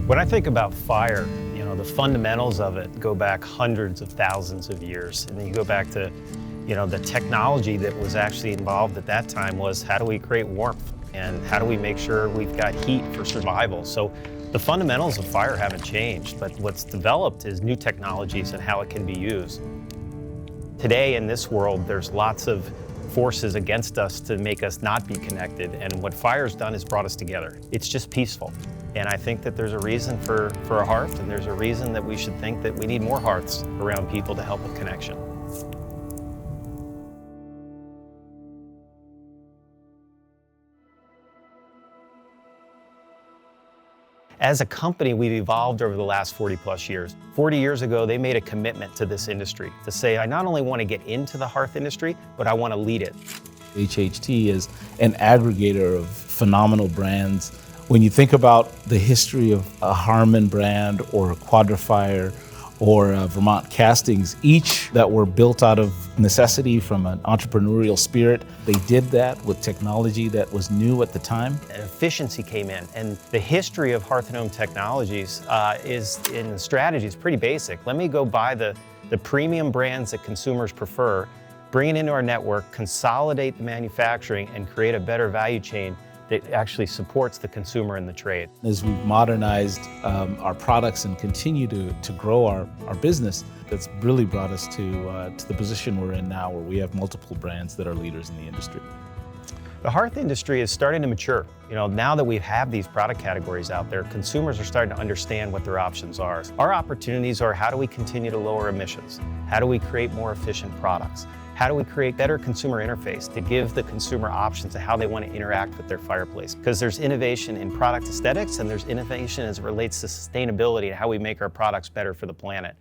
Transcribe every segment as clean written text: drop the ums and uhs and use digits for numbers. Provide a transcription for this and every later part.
When I think about fire, the fundamentals of it go back hundreds of thousands of years. And then you go back to, the technology that was actually involved at that time was how do we create warmth and how do we make sure we've got heat for survival? So the fundamentals of fire haven't changed, but what's developed is new technologies and how it can be used. Today in this world, there's lots of forces against us to make us not be connected, and what fire's done is brought us together. It's just peaceful. And I think that there's a reason for a hearth, and there's a reason that we should think that we need more hearths around people to help with connection. As a company, we've evolved over the last 40 plus years. 40 years ago, they made a commitment to this industry to say, I not only want to get into the hearth industry, but I want to lead it. HHT is an aggregator of phenomenal brands. When you think about the history of a Harman brand or a Quadrifire or Vermont Castings, each that were built out of necessity from an entrepreneurial spirit, they did that with technology that was new at the time. And efficiency came in, and the history of Hearth and Home Technologies is in the strategy is pretty basic. Let me go buy the premium brands that consumers prefer, bring it into our network, consolidate the manufacturing, and create a better value chain that actually supports the consumer and the trade. As we've modernized our products and continue to grow our business, that's really brought us to the position we're in now, where we have multiple brands that are leaders in the industry. The hearth industry is starting to mature. Now that we have these product categories out there, consumers are starting to understand what their options are. Our opportunities are how do we continue to lower emissions? How do we create more efficient products? How do we create better consumer interface to give the consumer options of how they want to interact with their fireplace? Because there's innovation in product aesthetics and there's innovation as it relates to sustainability and how we make our products better for the planet.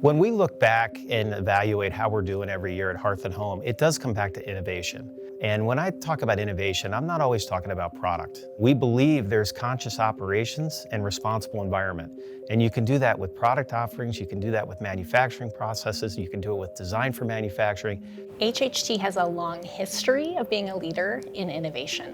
When we look back and evaluate how we're doing every year at Hearth and Home, it does come back to innovation. And when I talk about innovation, I'm not always talking about product. We believe there's conscious operations and responsible environment. And you can do that with product offerings, you can do that with manufacturing processes, you can do it with design for manufacturing. HHT has a long history of being a leader in innovation.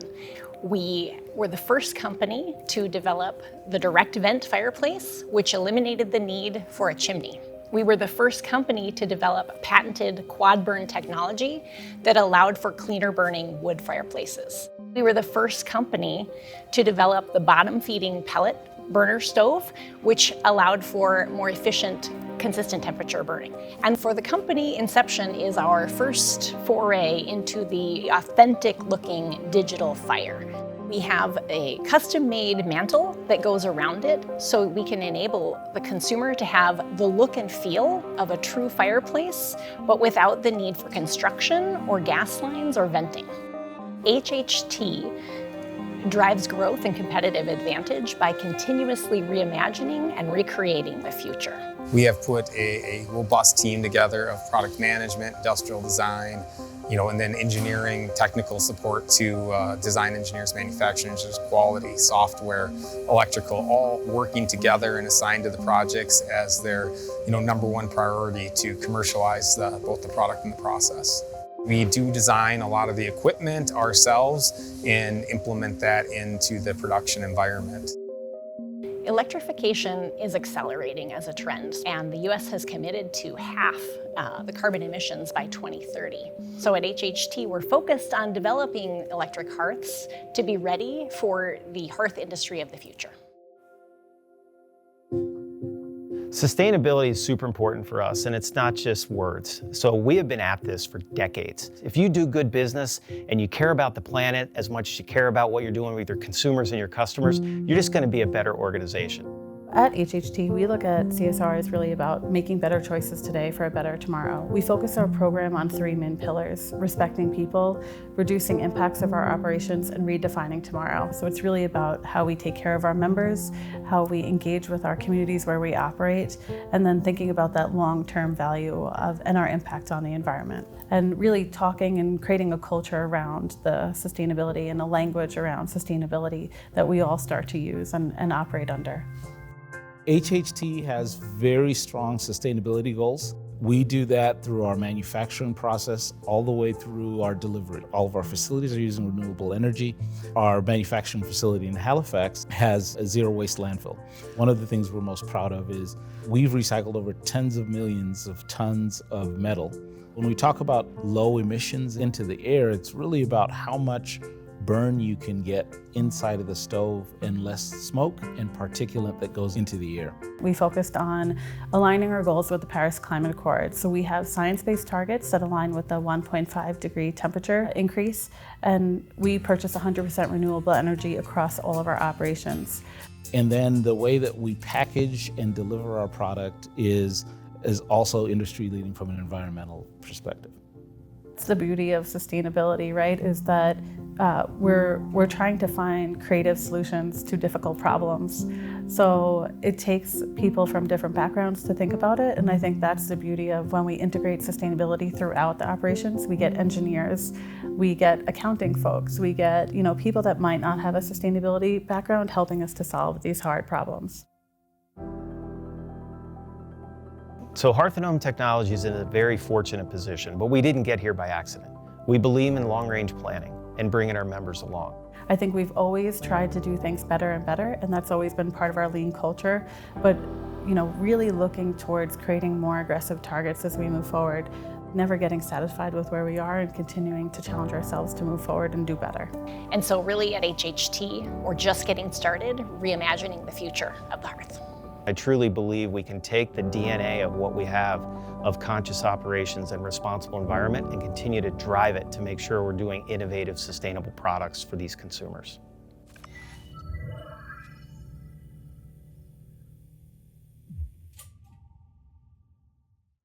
We were the first company to develop the direct vent fireplace, which eliminated the need for a chimney. We were the first company to develop patented quad burn technology that allowed for cleaner burning wood fireplaces. We were the first company to develop the bottom feeding pellet burner stove, which allowed for more efficient, consistent temperature burning. And for the company, inception is our first foray into the authentic looking digital fire. We have a custom-made mantle that goes around it so we can enable the consumer to have the look and feel of a true fireplace, but without the need for construction or gas lines or venting. HHT drives growth and competitive advantage by continuously reimagining and recreating the future. We have put a robust team together of product management, industrial design, and then engineering, technical support to design engineers, manufacturing engineers, quality, software, electrical, all working together and assigned to the projects as their number one priority to commercialize both the product and the process. We do design a lot of the equipment ourselves and implement that into the production environment. Electrification is accelerating as a trend, and the US has committed to half the carbon emissions by 2030. So at HHT, we're focused on developing electric hearths to be ready for the hearth industry of the future. Sustainability is super important for us, and it's not just words. So we have been at this for decades. If you do good business and you care about the planet as much as you care about what you're doing with your consumers and your customers, you're just going to be a better organization. At HHT, we look at CSR as really about making better choices today for a better tomorrow. We focus our program on three main pillars: respecting people, reducing impacts of our operations, and redefining tomorrow. So it's really about how we take care of our members, how we engage with our communities where we operate, and then thinking about that long-term value and our impact on the environment. And really talking and creating a culture around the sustainability and a language around sustainability that we all start to use and operate under. HHT has very strong sustainability goals. We do that through our manufacturing process all the way through our delivery. All of our facilities are using renewable energy. Our manufacturing facility in Halifax has a zero waste landfill. One of the things we're most proud of is we've recycled over tens of millions of tons of metal. When we talk about low emissions into the air, it's really about how much burn you can get inside of the stove and less smoke and particulate that goes into the air. We focused on aligning our goals with the Paris Climate Accord. So we have science-based targets that align with the 1.5 degree temperature increase, and we purchase 100% renewable energy across all of our operations. And then the way that we package and deliver our product is also industry leading from an environmental perspective. It's the beauty of sustainability, right? Is that we're trying to find creative solutions to difficult problems. So it takes people from different backgrounds to think about it, and I think that's the beauty of when we integrate sustainability throughout the operations. We get engineers, we get accounting folks, we get people that might not have a sustainability background helping us to solve these hard problems. So Hearth and Home Technologies is in a very fortunate position, but we didn't get here by accident. We believe in long-range planning and bringing our members along. I think we've always tried to do things better and better, and that's always been part of our lean culture, but really looking towards creating more aggressive targets as we move forward, never getting satisfied with where we are and continuing to challenge ourselves to move forward and do better. And so really at HHT, we're just getting started reimagining the future of the hearth. I truly believe we can take the DNA of what we have of conscious operations and responsible environment and continue to drive it to make sure we're doing innovative, sustainable products for these consumers.